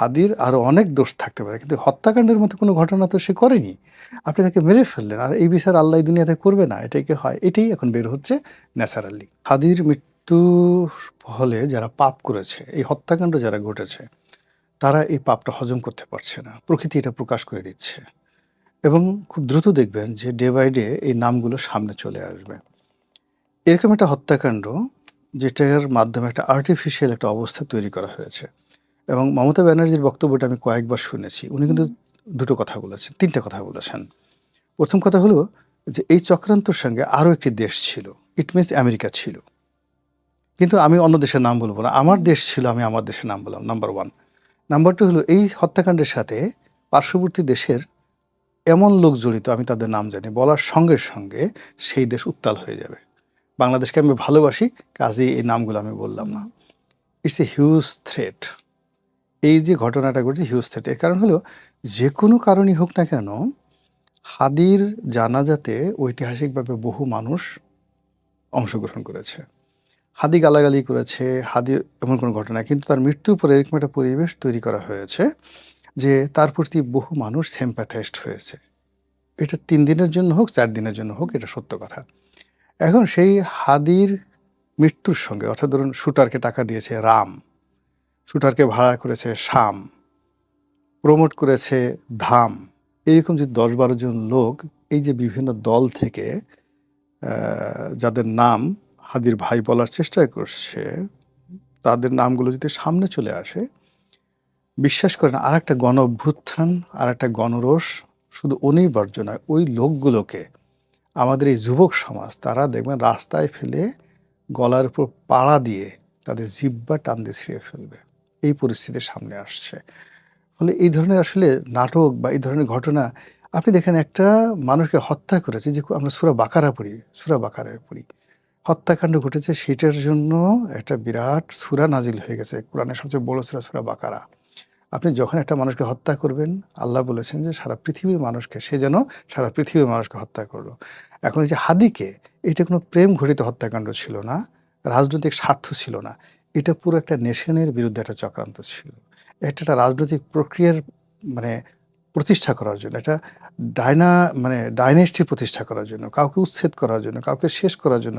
হাদির আরো অনেক দোষ থাকতে পারে, কিন্তু হত্যাকাণ্ডের মতো কোনো ঘটনা তো সে করেনি। আপনি তাকে মেরে ফেললেন, আর এই বিচার আল্লাহ এই দুনিয়াতে করবে না, এটাই কি হয়? এটাই এখন বের হচ্ছে ন্যাচারালি। হাদির মৃত্যুর ফলে যারা পাপ করেছে, এই হত্যাকাণ্ড যারা ঘটেছে, তারা এই পাপটা হজম করতে পারছে না। প্রকৃতি এটা প্রকাশ করে দিচ্ছে এবং খুব দ্রুত দেখবেন যে ডে বাই ডে এই নামগুলো সামনে চলে আসবে। এরকম একটা হত্যাকাণ্ড যেটার মাধ্যমে একটা আর্টিফিশিয়াল একটা অবস্থা তৈরি করা হয়েছে, এবং মমতা ব্যানার্জির বক্তব্যটা আমি কয়েকবার শুনেছি। উনি কিন্তু দুটো কথা বলেছেন, তিনটে কথা বলেছেন। প্রথম কথা হলো যে এই চক্রান্তর সঙ্গে আরও একটি দেশ ছিল, ইট মিনস আমেরিকা ছিল। কিন্তু আমি অন্য দেশের নাম বলবো না, আমার দেশ ছিল, আমি আমার দেশের নাম বললাম, নাম্বার ওয়ান। নাম্বার টু হলো এই হত্যাকাণ্ডের সাথে পার্শ্ববর্তী দেশের এমন লোক জড়িত, আমি তাদের নাম জানি, বলার সঙ্গে সঙ্গে সেই দেশ উত্তাল হয়ে যাবে। বাংলাদেশকে আমি ভালোবাসি, কাজেই এই নামগুলো আমি বললাম না। It's a huge threat. এই যে ঘটনাটা ঘটছে হিউজ থ্রেট। এর কারণ হলো যে কোনো কারণই হোক না কেন, হাদির জানাজাতে ঐতিহাসিকভাবে বহু মানুষ অংশগ্রহণ করেছে, হাদি গালাগালি করেছে, হাদি এমন কোনো ঘটনা, কিন্তু তার মৃত্যুর পরে এরকম একটা পরিবেশ তৈরি করা হয়েছে যে তার প্রতি বহু মানুষ সিম্প্যাথাইজড হয়েছে। এটা 3 দিনের জন্য হোক, 4 দিনের জন্য হোক, এটা সত্য কথা। এখন সেই হাদির মৃত্যুর সঙ্গে, অর্থাৎ ধরুন শুটারকে টাকা দিয়েছে রাম, শুটারকে ভাড়া করেছে শাম, প্রমোট করেছে ধাম, এরকম যে 10-12 জন লোক, এই যে বিভিন্ন দল থেকে যাদের নাম হাদির ভাই বলার চেষ্টা করছে, তাদের নামগুলো যদি সামনে চলে আসে, বিশ্বাস করেন আর একটা গণ অভ্যুত্থান, আর একটা গণরোষ শুধু অনিবার্য নয়, ওই লোকগুলোকে আমাদের এই যুবক সমাজ, তারা দেখবেন রাস্তায় ফেলে গলার উপর পাড়া দিয়ে তাদের জিহ্বা টান দিয়ে ছিঁড়ে ফেলবে। এই পরিস্থিতির সামনে আসছে। ফলে এই ধরনের আসলে নাটক বা এই ধরনের ঘটনা, আপনি দেখেন একটা মানুষকে হত্যা করেছে, যে আমরা সূরা বাকারায় পড়ি, হত্যাকাণ্ড ঘটেছে, সেটার জন্য একটা বিরাট সূরা নাজিল হয়ে গেছে, কোরআনের সবচেয়ে বড় সূরা, সূরা বাকারা। আপনি যখন একটা মানুষকে হত্যা করবেন, আল্লাহ বলেছেন যে সারা পৃথিবীর মানুষকে, সে যেন সারা পৃথিবীর মানুষকে হত্যা করলো। এখন এই যে হাদিকে, এটা কোনো প্রেম ঘটিত হত্যাকাণ্ড ছিল না, রাজনৈতিক স্বার্থ ছিল না, এটা পুরো একটা নেশনের বিরুদ্ধে একটা চক্রান্ত ছিল। একটা রাজনৈতিক প্রক্রিয়ার মানে প্রতিষ্ঠা করার জন্য, একটা ডাইনেস্টি প্রতিষ্ঠা করার জন্য, কাউকে উচ্ছেদ করার জন্য, কাউকে শেষ করার জন্য,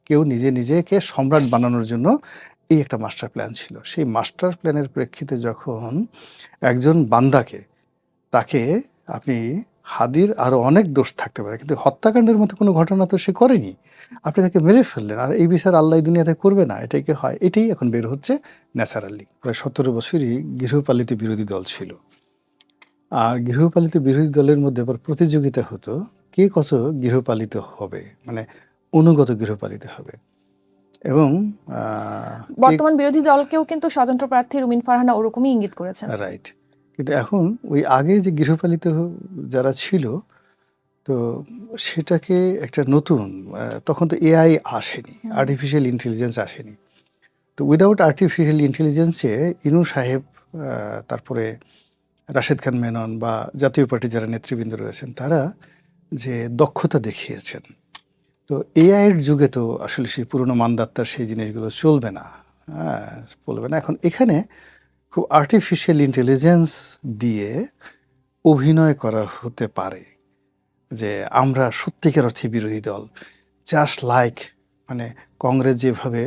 কেউ নিজেকে সম্রাট বানানোর জন্য এই একটা মাস্টার প্ল্যান ছিল। সেই মাস্টার প্ল্যানের প্রেক্ষিতে যখন একজন বান্দাকে, তাকে আপনি, হাদির আরো অনেক দোষ থাকতে পারে, কিন্তু হত্যাকাণ্ডের মতো কোনো ঘটনা তো সে করেনি, আপনি তাকে মেরে ফেললেন, আর এই বিচার আল্লাহ এই দুনিয়াতে করবে না, এটাই কি হয়? এটাই এখন বের হচ্ছে ন্যাচারালি। প্রায় 17 বছরই গৃহপালিত বিরোধী দল ছিল, আর গৃহপালিত বিরোধী দলের মধ্যে আবার প্রতিযোগিতা হতো কে কত গৃহপালিত হবে, মানে অনুগত গৃহপালিত হবে। এবং বর্তমান বিরোধী দলকেও কিন্তু স্বতন্ত্র প্রার্থী রুমিন ফারহানা ওরকমই ইঙ্গিত করেছেন। রাইট। কিন্তু এখন ওই আগে যে গৃহপালিত যারা ছিল, তো সেটাকে একটা নতুন, তখন তো এআই আসেনি, আর্টিফিশিয়াল ইন্টেলিজেন্স আসেনি। তো উইদাউট আর্টিফিশিয়াল ইন্টেলিজেন্সে ইনু সাহেব, তারপরে রাশেদ খান মেনন বা জাতীয় পার্টির যারা নেতৃবৃন্দ রয়েছেন, তারা যে দক্ষতা দেখিয়েছেন, তো এআইয়ের যুগে তো আসলে সেই পুরনো মানদাত্তার সেই জিনিসগুলো চলবে না, চলবে না। এখন এখানে খুব আর্টিফিশিয়াল ইন্টেলিজেন্স দিয়ে অভিনয় করা হতে পারে যে আমরা সত্যিকার অর্থে বিরোধী দল, জাস্ট লাইক মানে কংগ্রেস যেভাবে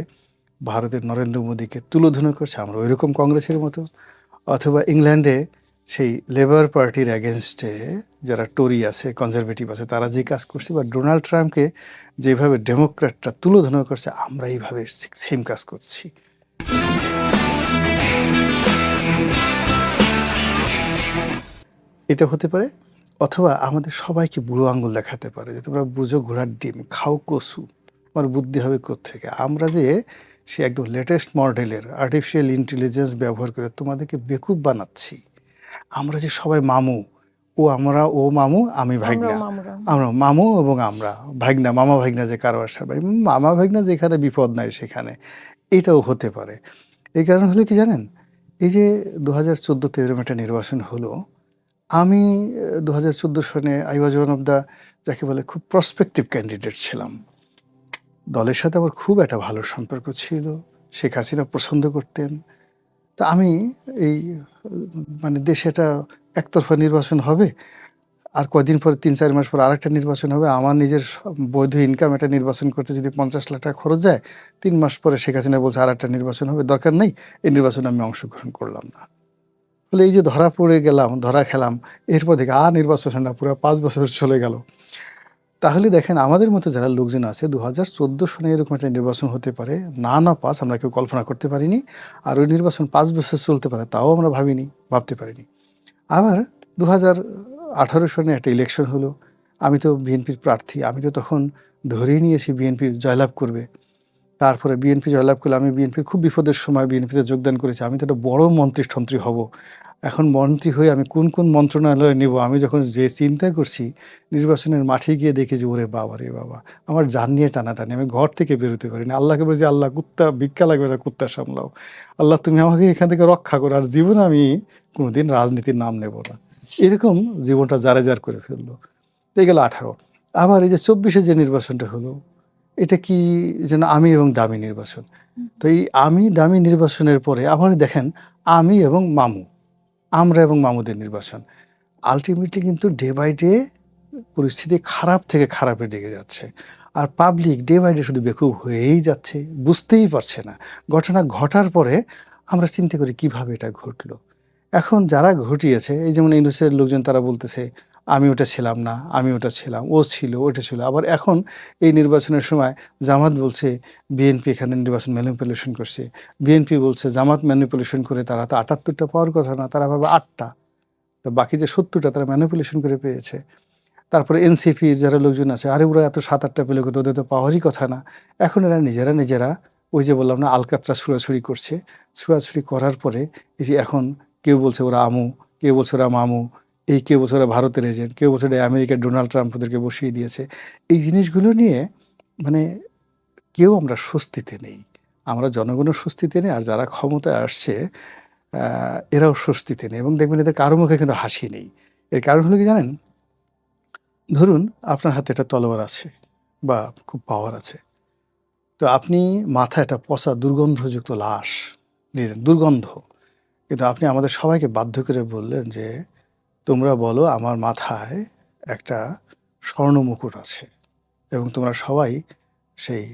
ভারতের নরেন্দ্র মোদীকে তুলোধনা করছে, আমরা ওইরকম কংগ্রেসের মতো, অথবা ইংল্যান্ডে সেই লেবার পার্টির অ্যাগেনস্টে যারা টোরি আছে, কনজারভেটিভ আছে, তারা যে কাজ করছে, বা ডোনাল্ড ট্রাম্পকে যেভাবে ডেমোক্র্যাটরা তুলোধনা করছে, আমরা এইভাবে সেম কাজ করছি। এটা হতে পারে, অথবা আমাদের সবাইকে বুড়ো আঙুল দেখাতে পারে যে তোমরা বুঝো ঘোড়ার ডিম, খাও কসু, আমার বুদ্ধি হবে কোত্থেকে। আমরা যে সে একদম লেটেস্ট মডেলের আর্টিফিশিয়াল ইন্টেলিজেন্স ব্যবহার করে তোমাদেরকে বেকুব বানাচ্ছি, আমরা যে সবাই মামু, ও মামু, আমি ভাগনা, আমরা মামু এবং আমরা ভাগনা, মামা ভাগনা যে কারবার সবাই মামা ভাগনা, যেখানে বিপদ নাই সেখানে, এটাও হতে পারে। এই কারণ হলো কি জানেন, এই যে 2014-তে এরকম একটা নির্বাচন হলো, আমি 2014 সনে I was one of the, যাকে বলে খুব প্রসপেক্টিভ ক্যান্ডিডেট ছিলাম, দলের সাথে আমার খুব একটা ভালো সম্পর্ক ছিল, শেখ হাসিনা পছন্দ করতেন। তা আমি এই মানে দেশে এটা একতরফা নির্বাচন হবে, আর কয়দিন পরে ৩-৪ মাস পর আরেকটা নির্বাচন হবে, আমার নিজের বৈধ ইনকাম এটা নির্বাচন করতে যদি ৫০ লাখ টাকা খরচ যায়, ৩ মাস পরে শেখ হাসিনা বলছে আরেকটা নির্বাচন হবে, দরকার নেই, এই নির্বাচনে আমি অংশগ্রহণ করলাম না। ফলে এই যে ধরা পড়ে গেলাম, ধরা খেলাম, এরপর থেকে নির্বাচন না, পুরো ৫ বছর চলে গেল। তাহলে দেখেন আমাদের মতো যারা লোকজন আছে ২০১৪ সনে এরকম একটা নির্বাচন হতে পারে, না পাস আমরা কেউ কল্পনা করতে পারিনি। আর ওই নির্বাচন ৫ বছর চলতে পারে তাও আমরা ভাবতে পারিনি। আবার ২০১৮ সনে একটা ইলেকশন হলো, আমি তো বিএনপির প্রার্থী, আমি তো তখন ধরেই নিয়েছি বিএনপি জয়লাভ করবে। তারপরে বিএনপি জয়লাভ করলে আমি বিএনপির খুব বিপদের সময় বিএনপিতে যোগদান করেছি, আমি তো একটা বড় মন্ত্রী হব। এখন মন্ত্রী হয়ে আমি কোন মন্ত্রণালয়ে নেব, আমি যখন যে চিন্তা করছি, নির্বাচনের মাঠে গিয়ে দেখি যে ওরে বাবা রে বাবা, আমার জান নিয়ে টানাটানি, আমি ঘর থেকে বেরোতে পারিনি। আল্লাহকে বলছি, আল্লাহ কুত্তা ভিক্ষা লাগবে না, কুত্তা সামলাও, আল্লাহ তুমি আমাকে এখান থেকে রক্ষা করো, আর জীবনে আমি কোনোদিন রাজনীতির নাম নেব না। এরকম জীবনটা জারে করে ফেললো। এই গেল 18। আবার এই যে 24-এ যে নির্বাচনটা হলো, এটা কি যেন আমি এবং দামি নির্বাচন। তো এই আমি দামি নির্বাচনের পরে আবার দেখেন আমি এবং মামু, আমরা এবং মামুদের নির্বাচন। আলটিমেটলি কিন্তু ডে বাই ডে পরিস্থিতি খারাপ থেকে খারাপের দিকে যাচ্ছে। আর পাবলিক ডে বাই ডে শুধু বেকুব হয়েই যাচ্ছে, বুঝতেই পারছে না। ঘটনা ঘটার পরে আমরা চিন্তা করি কিভাবে এটা ঘটলো। এখন যারা ঘটিয়েছে, এই যেমন ইউনূসের লোকজন তারা বলতেছে আমি ওটা ছিলাম না, আমি ওটা ছিলাম, ও ছিল, ওটা ছিল। আবার এখন এই নির্বাচনের সময় জামাত বলছে বিএনপি এখানে নির্বাচন ম্যানিপুলেশন করছে, বিএনপি বলছে জামাত ম্যানিপুলেশন করে তারা তো ৭৮টা পাওয়ার কথা না, তারা ভাবে ৮টা, তো বাকি যে ৭০টা তারা ম্যানিপুলেশন করে পেয়েছে। তারপরে এনসিপির যারা লোকজন আছে, আরে ওরা এত ৭-৮টা পেলে কত, ওদের তো পাওয়ারই কথা না। এখন এরা নিজেরা ওই যে বললাম না আলকাতরা ছুড়াছুড়ি করছে, ছুড়াছুড়ি করার পরে এই যে এখন কেউ বলছে ওরা আমু, কেউ বলছে ওরা মামু, এই কেউ বলছে ওরা ভারতের এজেন্ট, কেউ বলছে এটা আমেরিকার ডোনাল্ড ট্রাম্প ওদেরকে বসিয়ে দিয়েছে। এই জিনিসগুলো নিয়ে মানে কেউ আমরা স্বস্তিতে নেই, আমরা জনগণও স্বস্তিতে নেই, আর যারা ক্ষমতায় আসছে এরাও স্বস্তিতে নেই। এবং দেখবেন এদের কারো মুখে কিন্তু হাসি নেই। এর কারণ হলো কি জানেন, ধরুন আপনার হাতে একটা তলোয়ার আছে বা খুব পাওয়ার আছে, তো আপনি মাথায় একটা পচা দুর্গন্ধযুক্ত লাশ নিলেন, দুর্গন্ধ, কিন্তু আপনি আমাদের সবাইকে বাধ্য করে বললেন যে তোমরা বলো আমার মাথায় একটা স্বর্ণ মুকুট আছে, এবং তোমরা সবাই সেই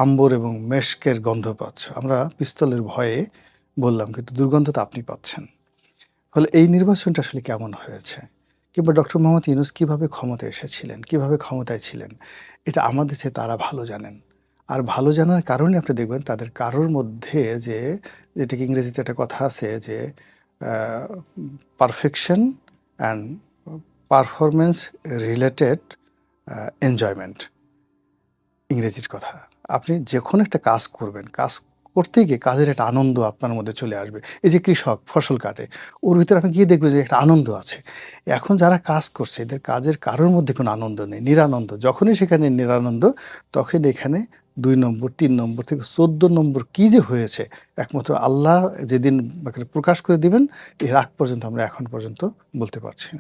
আম্বর এবং মেশকের গন্ধ পাচ্ছ। আমরা পিস্তলের ভয়ে বললাম, কিন্তু দুর্গন্ধ তো আপনি পাচ্ছেন। ফলে এই নির্বাচনটা আসলে কেমন হয়েছে, কিংবা ডক্টর মোহাম্মদ ইউনূস কীভাবে ক্ষমতায় এসেছিলেন, কীভাবে ক্ষমতায় ছিলেন, এটা আমাদের চেয়ে তারা ভালো জানেন। আর ভালো জানার কারণে আপনি দেখবেন তাদের কারোর মধ্যে যে, যেটাকে ইংরেজিতে একটা কথা আছে যে perfection and performance related enjoyment, ইংরেজির কথা। আপনি যে কোনো একটা কাজ করবেন, কাজ করতে গিয়ে কাজের একটা আনন্দ আপনার মধ্যে চলে আসবে। এই যে কৃষক ফসল কাটে, ওর ভিতরে আপনি গিয়ে দেখবেন যে একটা আনন্দ আছে। এখন যারা কাজ করছে এদের কাজের কারোর মধ্যে কোনো আনন্দ নেই, নিরানন্দ। যখনই সেখানে নিরানন্দ, তখন এখানে ২ নম্বর ৩ নম্বর থেকে ১৪ নম্বর কী যে হয়েছে একমাত্র আল্লাহ যেদিন প্রকাশ করে দিবেন, এর আগ পর্যন্ত আমরা এখন পর্যন্ত বলতে পারছি না।